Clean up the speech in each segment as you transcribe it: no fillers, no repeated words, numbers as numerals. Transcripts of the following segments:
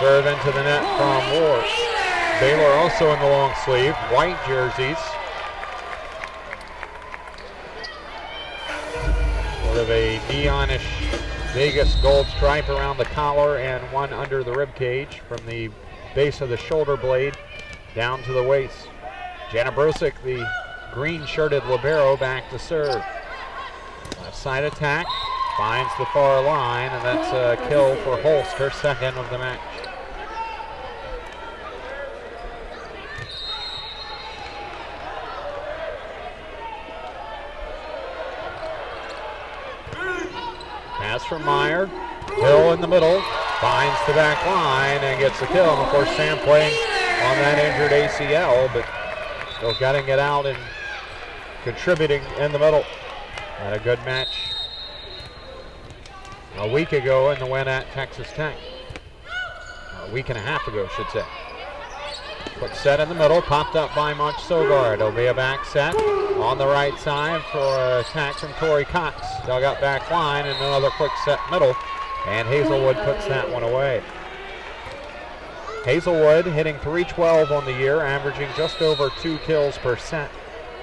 Serve into the net from Ward. Baylor also in the long sleeve, white jerseys. Sort of a neonish Vegas gold stripe around the collar and one under the rib cage from the base of the shoulder blade down to the waist. Jana Brosick, the green shirted libero, back to serve. Left side attack, finds the far line, and that's a kill for Holst, her second of the match. Pass from Meyer. Hill in the middle. Finds the back line and gets the kill. And of course, Sam playing on that injured ACL, but still getting it out and contributing in the middle. Had a good match a week ago in the win at Texas Tech. A week and a half ago, should say. Quick set in the middle, popped up by Munch Sogard. It'll be a back set on the right side for an attack from Torrey Cox. Dug up back line and another quick set middle, and Hazelwood puts that one away. Hazelwood hitting .312 on the year, averaging just over 2 kills per set.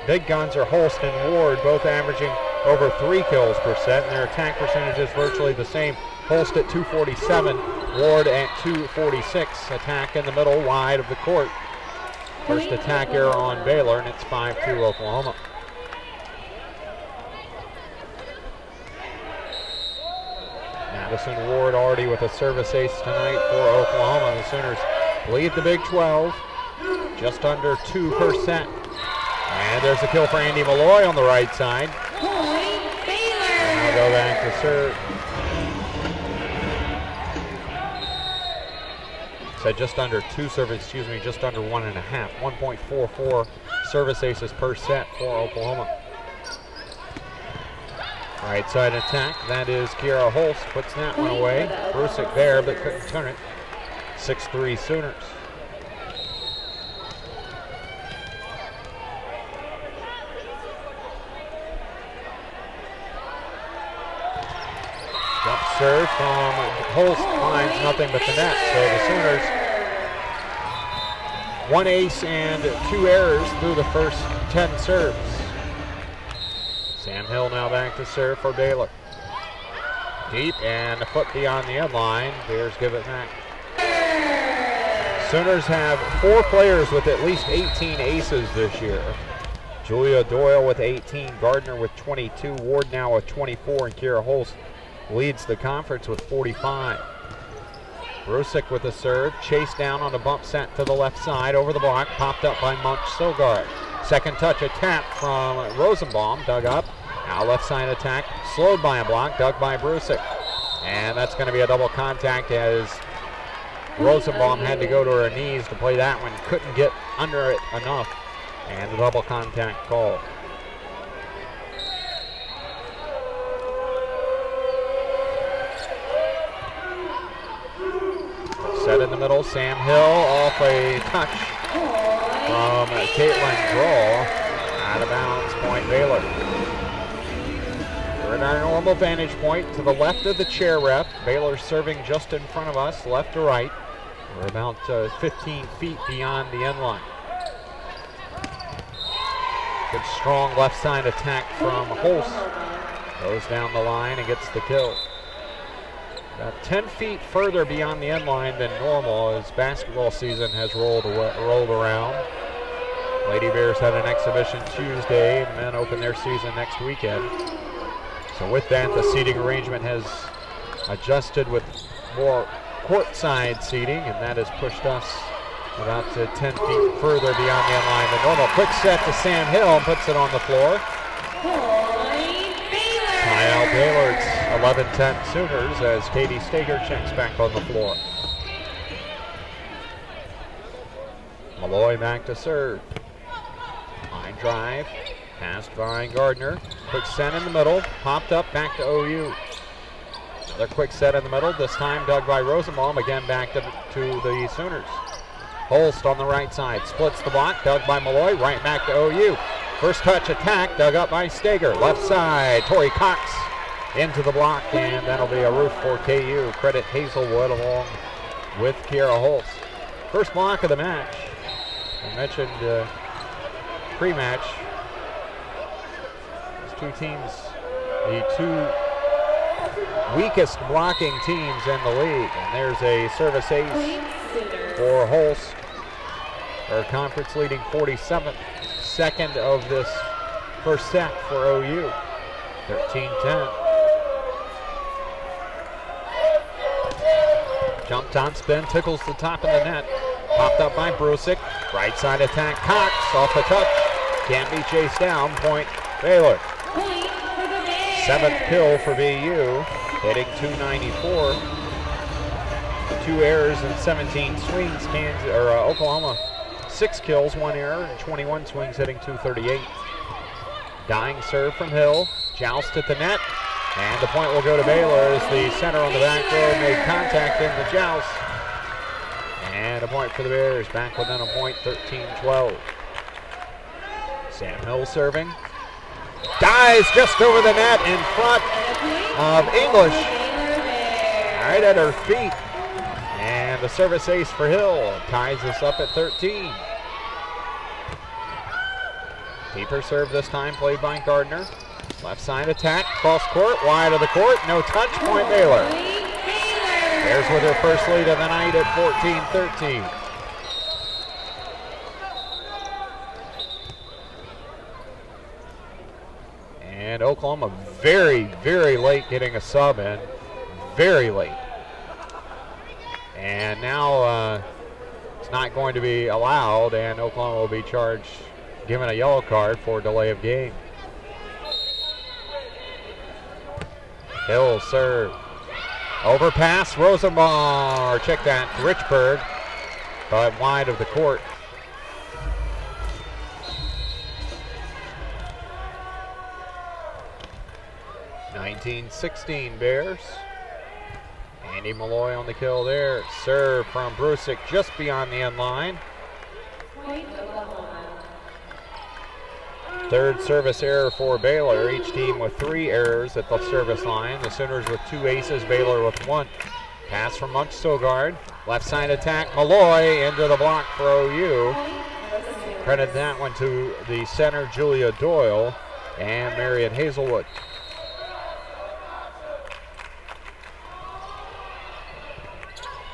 Big guns are Holst and Ward, both averaging over 3 kills per set, and their attack percentage is virtually the same. Holst at .247, Ward at .246. Attack in the middle, wide of the court. First attack error on Baylor, and it's 5-2 Oklahoma. Madison Ward already with a service ace tonight for Oklahoma. The Sooners lead the Big 12, just under 2 per set. And there's a kill for Andy Malloy on the right side. And I'll go back to serve. Said just under 2 service, just under 1.5. 1.44 service aces per set for Oklahoma. Right side attack, that is Kiara Holst, puts that one away. Brosick there, but couldn't turn it. 6-3 Sooners. Jump serve from Holst, finds nothing but the net. So the Sooners, 1 ace and 2 errors through the first 10 serves. Sam Hill now back to serve for Baylor. Deep and a foot beyond the end line. Bears give it back. Sooners have 4 players with at least 18 aces this year. Julia Doyle with 18, Gardner with 22, Ward now with 24, and Kiera Holst leads the conference with 45. Brosick with a serve, chased down on a bump set to the left side, over the block, popped up by Munch Sogard. Second touch, a tap from Rosenbaum, dug up. Now left side attack, slowed by a block, dug by Brosick. And that's going to be a double contact as Rosenbaum had to go to her knees to play that one. Couldn't get under it enough. And the double contact call. Set in the middle, Sam Hill off a touch from Caitlin Draw. Out of bounds, point Baylor. We're at our normal vantage point to the left of the chair ref. Baylor serving just in front of us, left to right. We're about 15 feet beyond the end line. Good strong left side attack from Holst. Goes down the line and gets the kill. About 10 feet further beyond the end line than normal as basketball season has rolled around. Lady Bears had an exhibition Tuesday. The men open their season next weekend. So with that, the seating arrangement has adjusted with more courtside seating, and that has pushed us about 10 feet further beyond the end line than normal. Quick set to Sam Hill and puts it on the floor. Kyle Baylor's 11-10 Sooners as Katie Stager checks back on the floor. Malloy back to serve. Line drive, passed by Gardner. Quick set in the middle, popped up back to OU. Another quick set in the middle, this time dug by Rosenbaum, again back to the Sooners. Holst on the right side, splits the block, dug by Malloy, right back to OU. First touch attack, dug up by Stager. Left side, Torrey Cox into the block, and that'll be a roof for KU. Credit Hazelwood along with Kiera Holtz. First block of the match. I mentioned pre-match. These two teams, the two weakest blocking teams in the league. And there's a service ace for Holtz. Our conference leading 47th, second of this first set for OU. 13-10. Jumped on spin, tickles the top of the net. Popped up by Brusick. Right side attack, Cox off the touch. Can't be chased down. Point Baylor. Seventh kill for BU, hitting .294. 2 errors and 17 swings. Oklahoma 6 kills, 1 error, and 21 swings, hitting .238. Dying serve from Hill. Joust at the net. And the point will go to Baylor as the center on the back row made contact in the joust. And a point for the Bears, back within a point, 13-12. Sam Hill serving. Dies just over the net in front of English. Right at her feet. And the service ace for Hill ties us up at 13. Deeper serve this time, played by Gardner. Left side attack, cross court, wide of the court, no touch, point Baylor. Bears with their first lead of the night at 14-13. And Oklahoma very, very late getting a sub in, very late. And now it's not going to be allowed, and Oklahoma will be charged, given a yellow card for delay of game. Hill serve. Overpass, Rosenbaum, or check that, Richburg, but wide of the court. (19-16) Bears. Andy Malloy on the kill there. Serve from Brusick just beyond the end line. Third service error for Baylor. Each team with 3 errors at the service line. The Sooners with 2 aces, Baylor with 1. Pass from Munch Sogard. Left side attack, Malloy into the block for OU. Credit that one to the center, Julia Doyle, and Marion Hazelwood.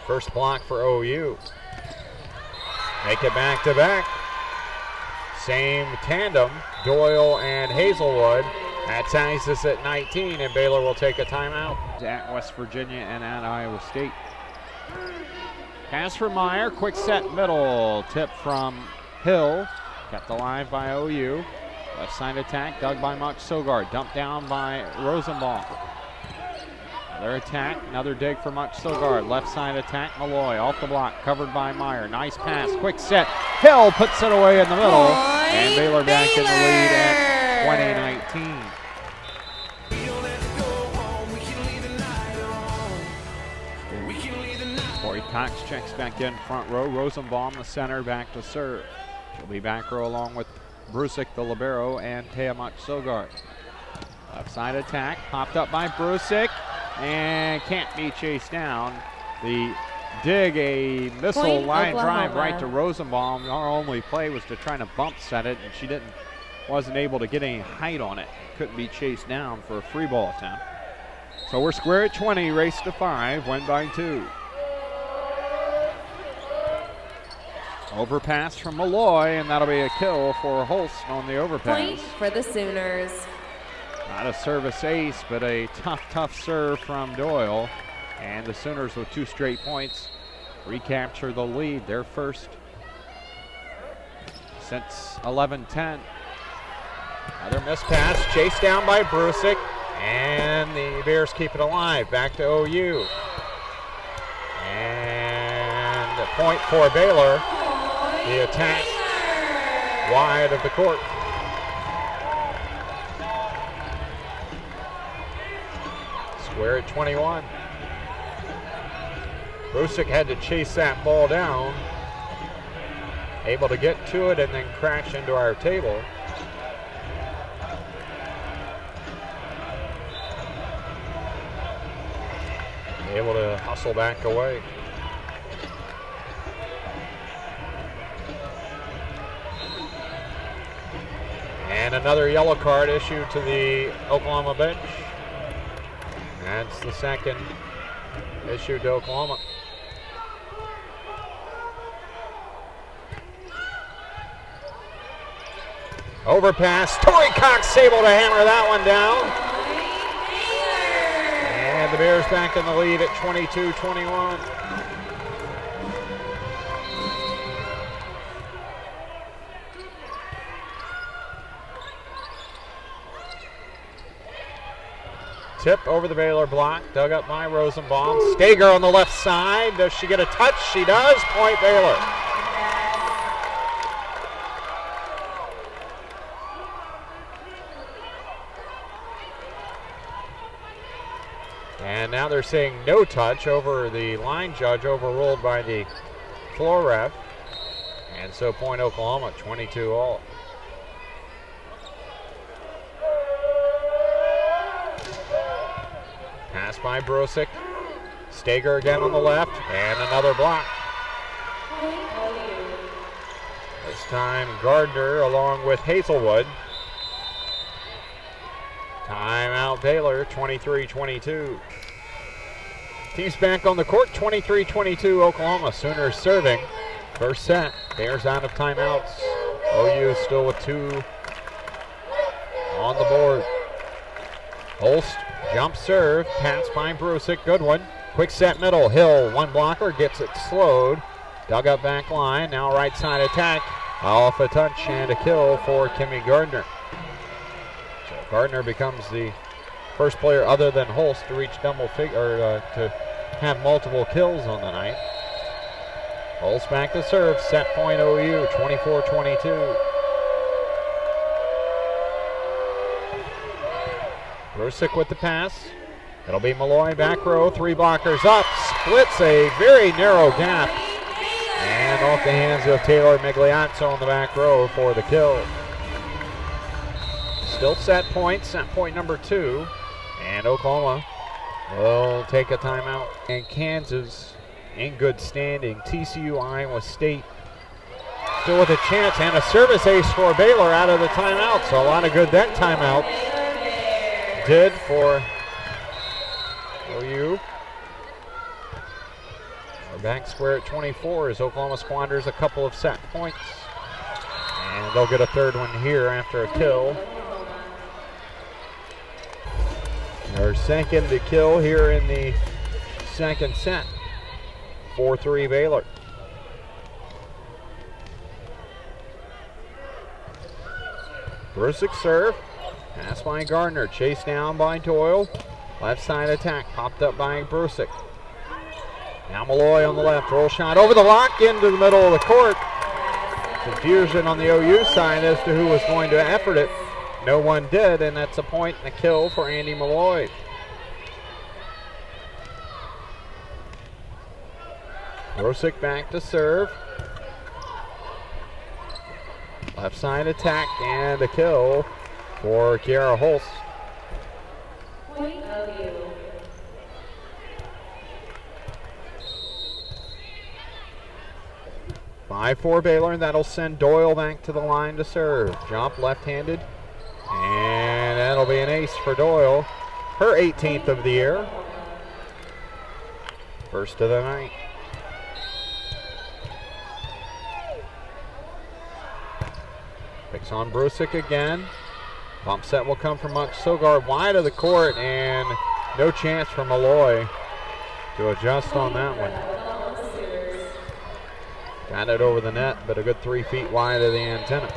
First block for OU. Make it back to back. Same tandem, Doyle and Hazelwood. That ties us at 19, and Baylor will take a timeout. At West Virginia and at Iowa State. Pass from Meyer, quick set middle. Tip from Hill. Kept alive by OU. Left side attack, dug by Munch Sogard. Dumped down by Rosenbaum. Another attack, another dig for Munch Sogard. Left side attack, Malloy off the block, covered by Meyer. Nice pass, quick set. Hill puts it away in the middle. And Baylor back in the lead at 2019. Corey Cox checks back in front row. Rosenbaum, the center, back to serve. She'll be back row along with Brusick, the libero, and Taya Munch Sogard. Left side attack, popped up by Brusick, and can't be chased down. The dig, a missile Point, line Oklahoma. drive right to Rosenbaum. Our only play was to try to bump set it, and she wasn't able to get any height on it. Couldn't be chased down for a free ball attempt. So we're square at 20, race to 5, win by 2. Overpass from Malloy, and that'll be a kill for Holst on the overpass. Point for the Sooners. Not a service ace, but a tough serve from Doyle. And the Sooners with 2 straight points recapture the lead, their first since 11-10. Another missed pass, chased down by Brusick, and the Bears keep it alive. Back to OU. And a point for Baylor. The attack wide of the court. Square at 21. Brusick had to chase that ball down. Able to get to it and then crash into our table. Able to hustle back away. And another yellow card issued to the Oklahoma bench. That's the second issued to Oklahoma. Overpass. Torrey Cox able to hammer that one down. And the Bears back in the lead at 22-21. Tip over the Baylor block, dug up by Rosenbaum. Stager on the left side. Does she get a touch? She does. Point Baylor. And now they're saying no touch over the line judge, overruled by the floor ref. And so point Oklahoma, 22-all. Pass by Brosick. Stager again on the left, and another block. This time Gardner along with Hazelwood. Timeout Baylor, 23-22. Teams back on the court, 23-22 Oklahoma. Sooners serving. First set, Bears out of timeouts. OU still with 2 on the board. Holst, jump serve, pass by Brosick, good one. Quick set middle, Hill, one blocker, gets it slowed. Dug up back line, now right side attack. Off a touch and a kill for Kimmy Gardner. So Gardner becomes the first player other than Holst to reach double figure, to have multiple kills on the night. Holst back to serve, set point OU, 24-22. Brosick with the pass. It'll be Malloy back row, 3 blockers up, splits a very narrow gap. And off the hands of Taylor Migliazzo on the back row for the kill. Still set point number 2. And Oklahoma will take a timeout. And Kansas in good standing. TCU, Iowa State still with a chance, and a service ace for Baylor out of the timeout. So a lot of good that timeout did for OU. We're back square at 24 as Oklahoma squanders a couple of set points. And they'll get a third one here after a kill. Their second to kill here in the second set. 4-3 Baylor. Brosick serve. Pass by Gardner. Chased down by Doyle. Left side attack. Popped up by Brosick. Now Malloy on the left. Roll shot over the block into the middle of the court. Confusion on the OU side as to who was going to effort it. No one did, and that's a point and a kill for Andy Malloy. Brosick back to serve. Left side attack and a kill for Kiara Holst. 5-4 Baylor, and that'll send Doyle back to the line to serve. Jump left-handed, and that'll be an ace for Doyle. Her 18th of the year. First of the night. Picks on Brosick again. Bump set will come from Sogard wide of the court, and no chance for Malloy to adjust on that one. Got it over the net, but a good 3 feet wide of the antenna.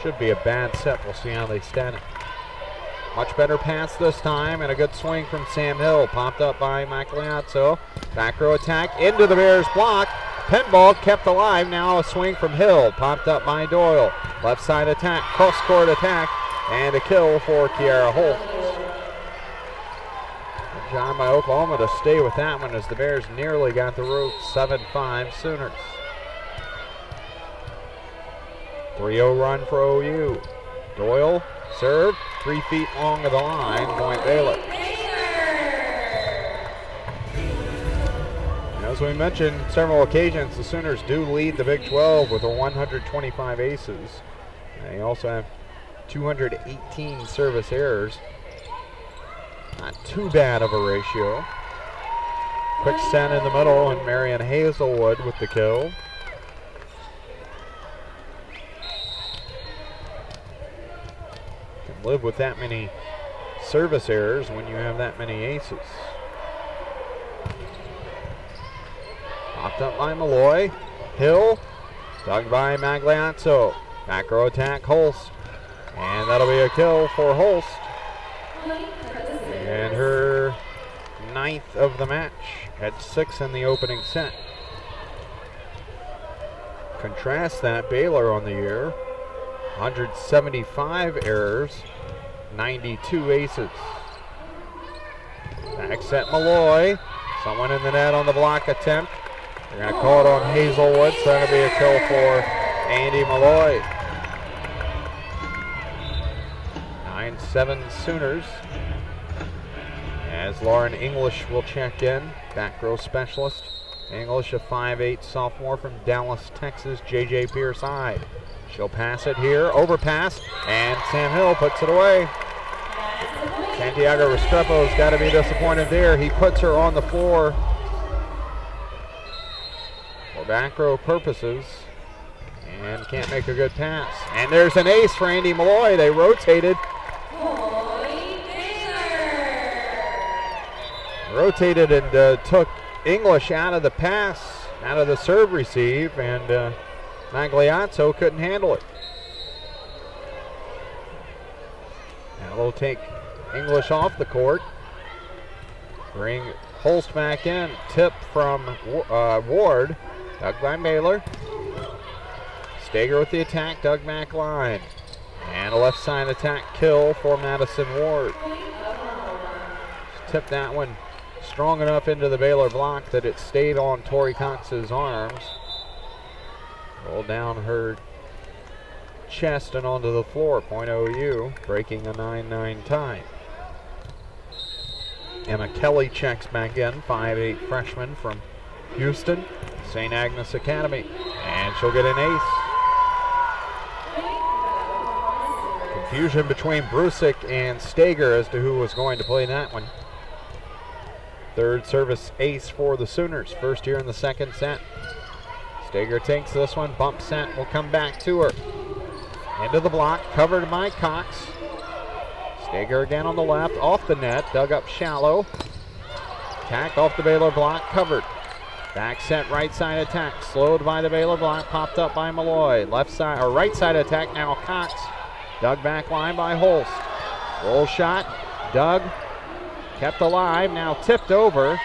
Should be a bad set. We'll see how they stat it. Much better pass this time, and a good swing from Sam Hill. Popped up by Migliazzo. Back row attack into the Bears block. Pinball kept alive. Now a swing from Hill. Popped up by Doyle. Left side attack, cross court attack, and a kill for Kiara Holt. Good job by Oklahoma to stay with that one as the Bears nearly got the rope. 7-5 Sooners. 3-0 run for OU. Doyle, serve, 3 feet long of the line, point Baylor. As we mentioned several occasions, the Sooners do lead the Big 12 with a 125 aces. They also have 218 service errors. Not too bad of a ratio. Quick send in the middle, and Marion Hazelwood with the kill. Can live with that many service errors when you have that many aces. Popped up by Malloy. Hill, dug by Magliazzo. Back row attack, Holst. And that'll be a kill for Holst. And her 9th of the match. Had 6 in the opening set. Contrast that, Baylor on the year. 175 errors, 92 aces. Back set Malloy. Someone in the net on the block attempt. They're going to call it on Hazelwood, so that'll be a kill for Andy Malloy. 9-7 Sooners. As Lauren English will check in, back row specialist. English, a 5'8" sophomore from Dallas, Texas, J.J. Pierce High. She'll pass it here, overpass, and Sam Hill puts it away. Santiago Restrepo's got to be disappointed there. He puts her on the floor for back row purposes and can't make a good pass. And there's an ace for Andy Malloy. They rotated. Rotated and took English out of the pass, out of the serve receive, and Magliazzo couldn't handle it. Now they'll take English off the court. Bring Holst back in. Tip from Ward. Dug by Baylor. Stager with the attack. Dug back line. And a left side attack kill for Madison Ward. Tipped that one strong enough into the Baylor block that it stayed on Tori Cox's arms. Rolled down her chest and onto the floor. Point OU, breaking a 9-9 tie. Emma Kelly checks back in, 5'8" freshman from Houston, St. Agnes Academy. And she'll get an ace. Confusion between Brusick and Stager as to who was going to play that one. Third service ace for the Sooners. First here in the second set. Stager takes this one. Bump set will come back to her. Into the block. Covered by Cox. Stager again on the left. Off the net. Dug up shallow. Attack off the Baylor block. Covered. Back set right side attack. Slowed by the Baylor block. Popped up by Malloy. Left side or right side attack now Cox. Dug back line by Holst. Roll shot. Dug. Kept alive, now tipped over,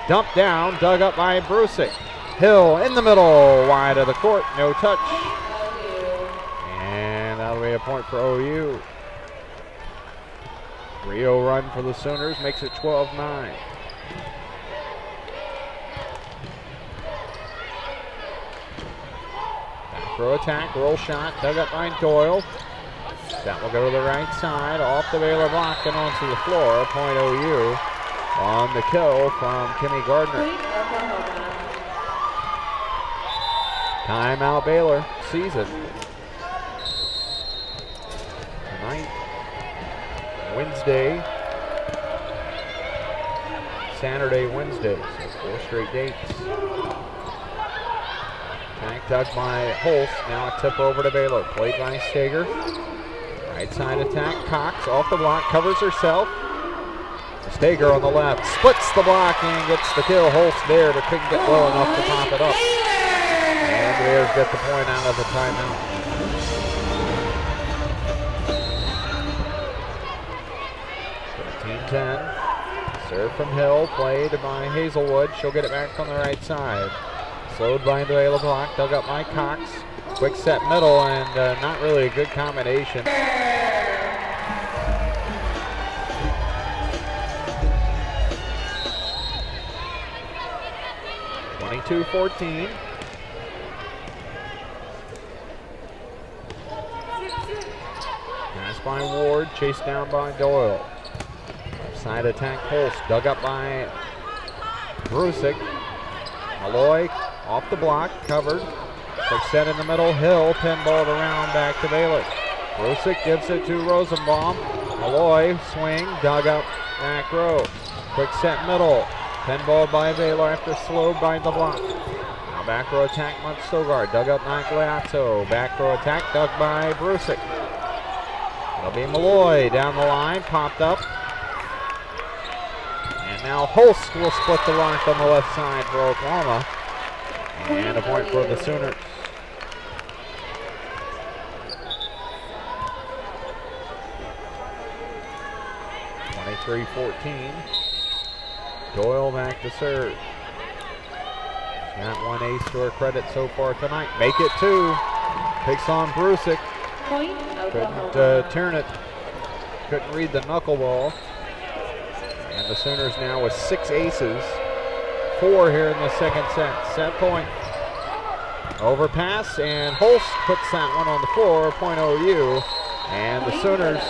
dumped down, dug up by Brusick. Hill in the middle, wide of the court, no touch. And that'll be a point for OU. 3-0 run for the Sooners, makes it 12-9. Back row attack, roll shot, dug up by Doyle. That will go to the right side, off the Baylor block and onto the floor. Point OU on the kill from Kimmy Gardner. Timeout Baylor, season. Tonight, Wednesday, Saturday, Wednesday. So 4 straight dates. Tank dug by Holst, now a tip over to Baylor. Played by Stager. Right side attack, Cox off the block, covers herself. Stager on the left, splits the block and gets the kill. Holst there, but couldn't get low enough to pop it up. And the Bears get the point out of the timeout. Serve from Hill, played by Hazelwood. She'll get it back on the right side. Slowed by the Baylor block, dug up by Cox. Quick set middle and not really a good combination. 22-14. Pass by Ward, chased down by Doyle. Left side attack Holst, dug up by Brusick. Malloy off the block, covered. Quick set in the middle, Hill pinballed around back to Baylor. Brusick gives it to Rosenbaum. Malloy, swing, dug up, back row. Quick set middle. Pinball by Baylor after slowed by the block. Now back row attack, Montstogard. Dug up by Gliazzo. Back row attack, dug by Brusick. It'll be Malloy down the line, popped up. And now Holst will split the block on the left side for Oklahoma. And a point for the Sooners. .314. Doyle back to serve. She's got one ace to her credit so far tonight. Make it two. Picks on Brusick. Couldn't turn it. Couldn't read the knuckleball. And the Sooners now with 6 aces. 4 here in the second set. Set point. Overpass, and Holst puts that one on the floor. Point OU. And the Sooners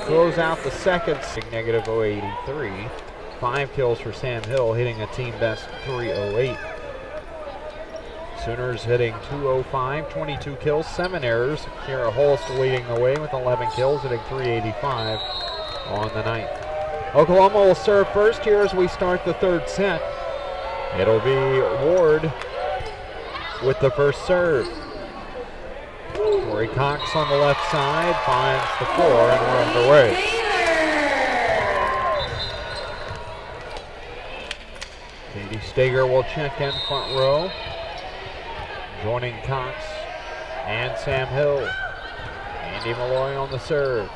close out the second. Negative 083. 5 kills for Sam Hill, hitting a team best 308. Sooners hitting 205, 22 kills, 7 errors. Kira Holst leading the way with 11 kills, hitting 385 on the night. Oklahoma will serve first here as we start the third set. It'll be Ward with the first serve. Corey Cox on the left side finds the floor, and we're underway. Katie Stager will check in front row. Joining Cox and Sam Hill. Andy Malloy on the serve.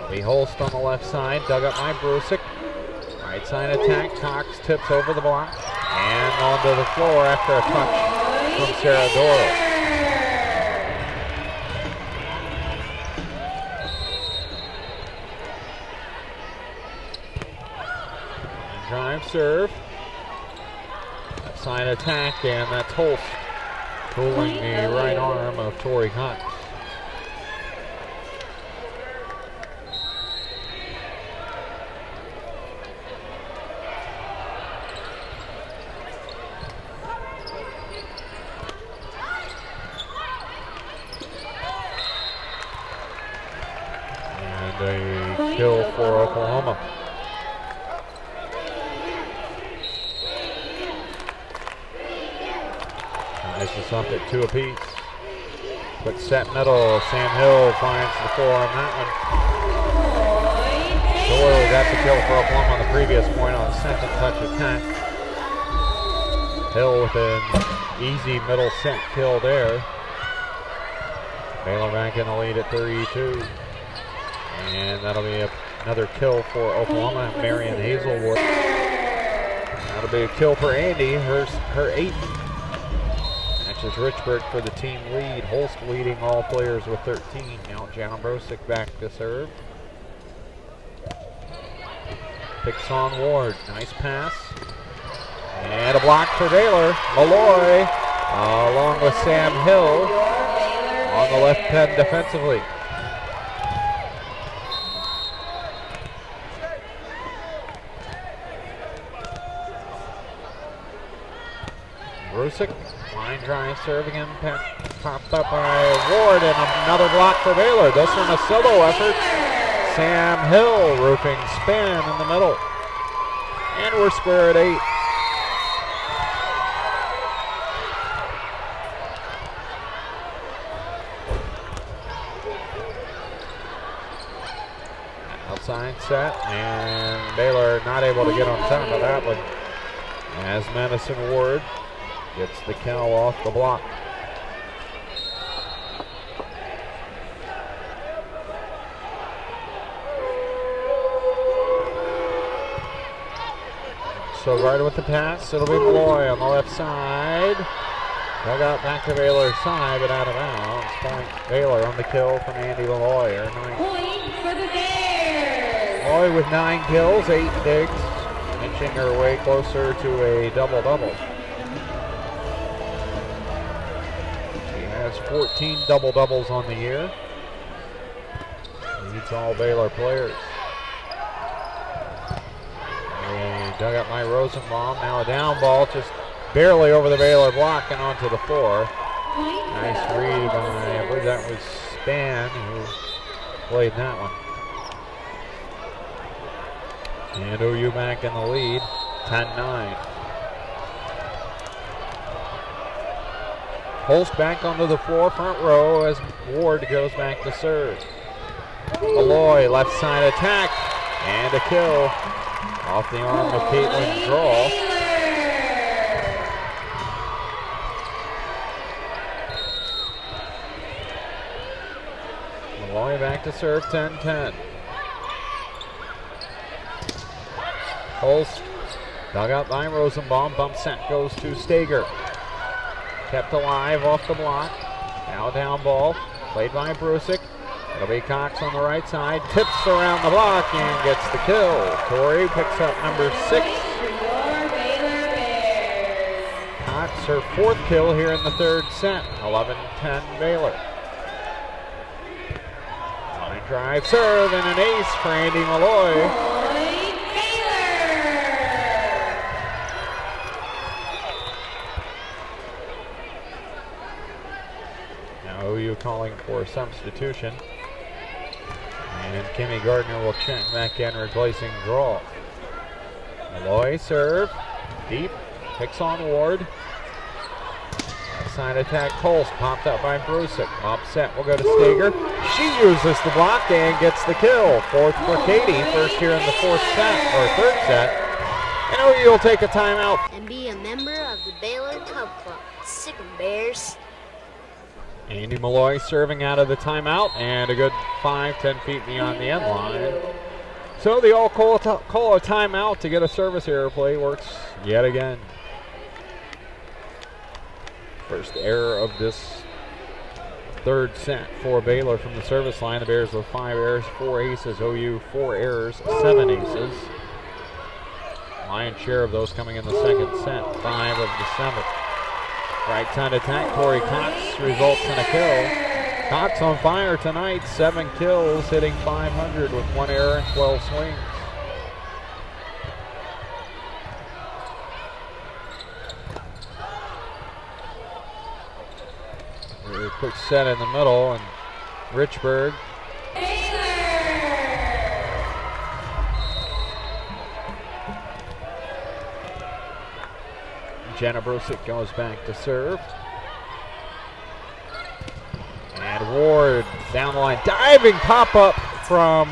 Lee Holst on the left side, dug up by Brusick. Right side attack, Cox tips over the block and onto the floor after a touch from Sarah Doyle. Drive serve. Left side attack, and that's Holst pulling the right arm of Tori Cox. And a kill for Oklahoma. This is up at 2 apiece. Quick set middle. Sam Hill finds the floor on that one. Doyle got the kill for Oklahoma on the previous point on the second touch attack. Hill with an easy middle set kill there. Baylor back in the lead at 32. And that'll be another kill for Oklahoma. Marion Hazelwood. That'll be a kill for Andy. Her 8th. Matches Richburg for the team lead. Holst leading all players with 13. Now John Brosick back to serve. Picks on Ward. Nice pass. And a block for Baylor. Malloy along with Sam Hill on the left pen defensively. Brusick, line drive, serve again, popped up by Ward, and another block for Baylor. This one a solo effort. Sam Hill, roofing spin in the middle. And we're square at 8. Outside set, and Baylor not able to get on top of that one as Madison Ward gets the kill off the block. So right with the pass, it'll be Malloy on the left side. Dug out back to Baylor's side, but out of bounds. Point Baylor on the kill from Andy Malloy. Point for the Bears. Malloy with 9 kills, 8 digs, inching her way closer to a double-double. 14 double-doubles on the year. Leads all Baylor players. And dug up by Rosenbaum. Now a down ball, just barely over the Baylor block and onto the floor. Nice read by, I believe that was Span, who played that one. And OU back in the lead, 10-9. Holst back onto the floor, front row, as Ward goes back to serve. Malloy, left side attack, and a kill. Off the arm of Caitlin Draw. Malloy back to serve, 10-10. Holst, dug out by Rosenbaum, bump set goes to Stager. Kept alive off the block. Now down ball, played by Brusick. It'll be Cox on the right side, tips around the block and gets the kill. Tori picks up number 6. Cox, her 4th kill here in the 3rd set, 11-10 Baylor. Line drive, serve, and an ace for Andy Malloy. OU calling for a substitution. And Kimmy Gardner will check back in, replacing Draw. Malloy serve, deep, picks on Ward. Outside attack, Holst, popped up by Brusick. Upset will go to Stager. She uses the block and gets the kill. 4th for Katie, first here in the 4th set, or 3rd set. And OU will take a timeout. And be a member of the Baylor Cub Club. Sick 'em, Bears. Andy Malloy serving out of the timeout, and a good 5-10 feet beyond the end line. So the all call a timeout to get a service error play works yet again. First error of this 3rd set for Baylor from the service line. The Bears with 5 errors, 4 aces. OU 4 errors, 7 aces. Lion's share of those coming in the 2nd set, 5 of the 7. Right side attack, Corey Cox results in a kill. Cox on fire tonight, 7 kills, hitting .500 with 1 error and 12 swings. Really quick set in the middle, and Richburg. Jenna Brusick goes back to serve. And Ward down the line. Diving pop-up from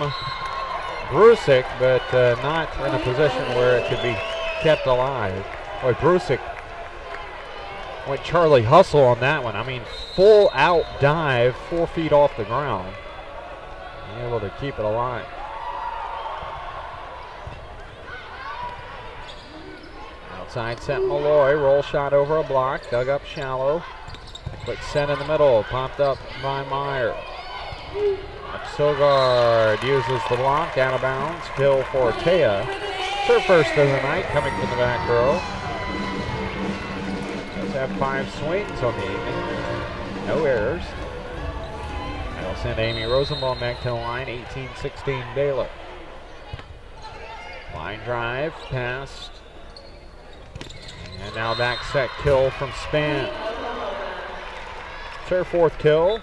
Brusick, but not in a position where it could be kept alive. Boy, Brusick went Charlie Hustle on that one. I mean, full out dive, 4 feet off the ground. Able to keep it alive. Outside set Malloy, roll shot over a block, dug up shallow. Quick set in the middle, popped up by Meyer. Sogard uses the block, out of bounds, kill for Taya. It's her first of the night, coming from the back row. Does have 5 swings on the evening, no errors. That'll send Amy Rosenbaum back to the line, 18-16 Baylor. Line drive, past. And now back set kill from Span. It's her 4th kill.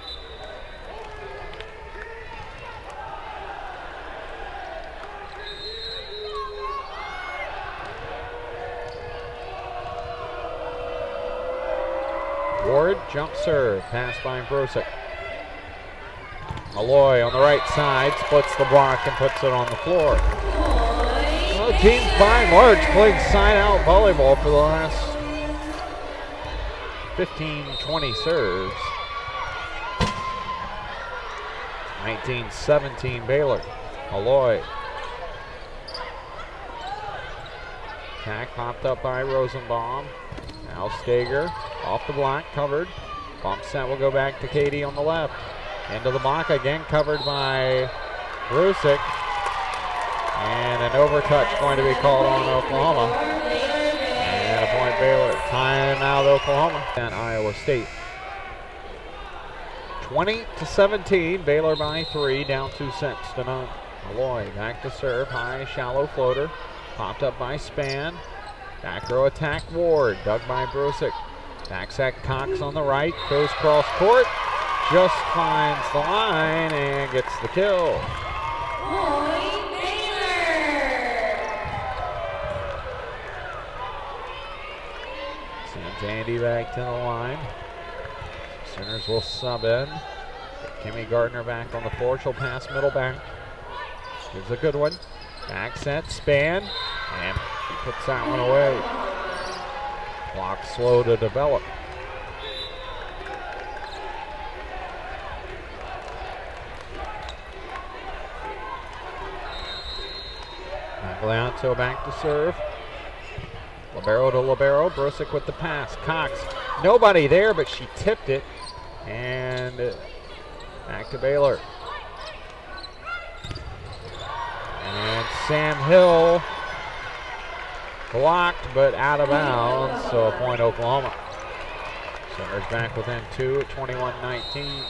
Ward, jump serve, pass by Brusick. Malloy on the right side, splits the block and puts it on the floor. Well, teams by and large playing side-out volleyball for the last 15-20 serves. 19-17 Baylor. Malloy. Attack popped up by Rosenbaum. Now Stager off the block, covered. Bump set will go back to Katie on the left. Into the block again, covered by Brusick. And an overtouch going to be called on Oklahoma. And a point Baylor. Timeout Oklahoma and Iowa State. 20-17, Baylor by 3, down 2 sets to none. Malloy back to serve, high, shallow floater. Popped up by Span. Back row attack, Ward, dug by Brusick. Back set Cox on the right, goes cross court. just finds the line and gets the kill. Point Baylor. Sends Andy back to the line. Sooners will sub in. Kimmy Gardner back on the floor. She'll pass middle back. Gives a good one. Back set, span, and she puts that one away. Clock slow to develop. Maglianto back to serve. Libero to libero. Brosick with the pass. Cox, nobody there, but she tipped it. And back to Baylor. And Sam Hill blocked, but out of bounds, so a point Oklahoma. Sooners back within 2 at 21-19.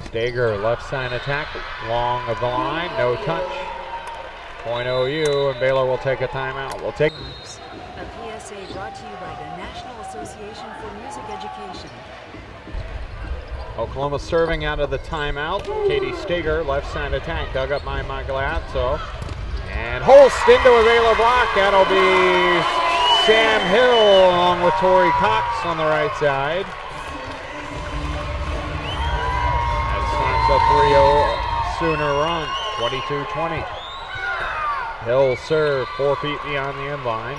Stager, left side attack, long of the line, no touch. Point OU, and Baylor will take a timeout. We'll take. A PSA brought to you by the National Association for Music Education. Oklahoma serving out of the timeout. Katie Stager, left side attack, dug up by Magliazzo. And Holst into a Baylor block. That'll be Sam Hill along with Tori Cox on the right side. That starts a 3-0 Sooner run, 22-20. Hill serve 4 feet beyond the end line.